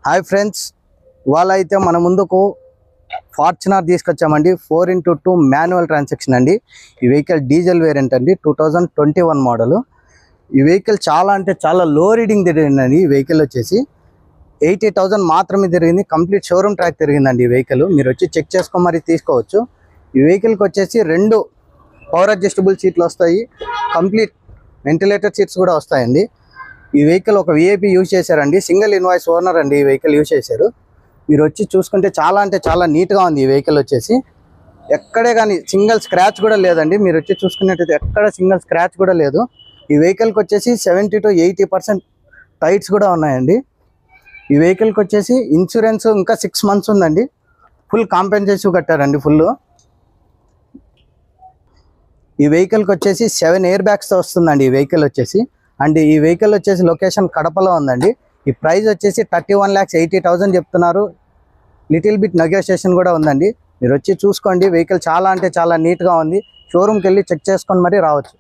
Hi friends, ఇవాళ అయితే మన ముందుకు ఫార్చునర్ తీసుకొచ్చామండి. 4x2 మాన్యువల్ ట్రాన్సాక్షన్ అండి. ఈ వెహికల్ డీజిల్ వేరియంట్ అండి, 2021 మోడల్. ఈ వెహికల్ చాలా అంటే చాలా లో రీడింగ్ తిరిగిందండి. ఈ వెహికల్ వచ్చేసి 80,000 మాత్రమే తిరిగింది. కంప్లీట్ షోరూమ్ ట్రాక్ తిరిగిందండి ఈ వెహికల్. మీరు వచ్చి చెక్ చేసుకొని మరి తీసుకోవచ్చు. ఈ వెహికల్కి వచ్చేసి 2 పవర్ అడ్జస్టబుల్ సీట్లు వస్తాయి. కంప్లీట్ వెంటిలేటర్ సీట్స్ కూడా వస్తాయండి. ఈ వెహికల్ ఒక విఐపి యూజ్ చేశారండి. సింగిల్ ఇన్వాయిస్ ఓనర్ అండి ఈ వెహికల్ యూజ్ చేశారు. మీరు వచ్చి చూసుకుంటే చాలా అంటే చాలా నీట్గా ఉంది ఈ వెహికల్ వచ్చేసి. ఎక్కడే కానీ సింగిల్ స్క్రాచ్ కూడా లేదండి. మీరు వచ్చి చూసుకున్నట్టయితే ఎక్కడ సింగిల్ స్క్రాచ్ కూడా లేదు. ఈ వెహికల్కి వచ్చేసి 70 to 80% టైర్స్ కూడా ఉన్నాయండి. ఈ వెహికల్కి వచ్చేసి ఇన్సూరెన్స్ ఇంకా 6 months ఉందండి. ఫుల్ కాంపెన్సేషన్ కట్టారండి ఫుల్. ఈ వెహికల్కి వచ్చేసి 7 ఎయిర్ బ్యాగ్స్తో వస్తుందండి ఈ వెహికల్ వచ్చేసి. అండ్ ఈ వెహికల్ వచ్చేసి లొకేషన్ కడపలో ఉందండి. ఈ ప్రైస్ వచ్చేసి 31,80,000 చెప్తున్నారు. లిటిల్ బిట్ నెగోషియేషన్ కూడా ఉందండి. మీరు వచ్చి చూసుకోండి. వెహికల్ చాలా అంటే చాలా నీట్గా ఉంది. షోరూమ్కి వెళ్ళి చెక్ చేసుకొని మరీ రావచ్చు.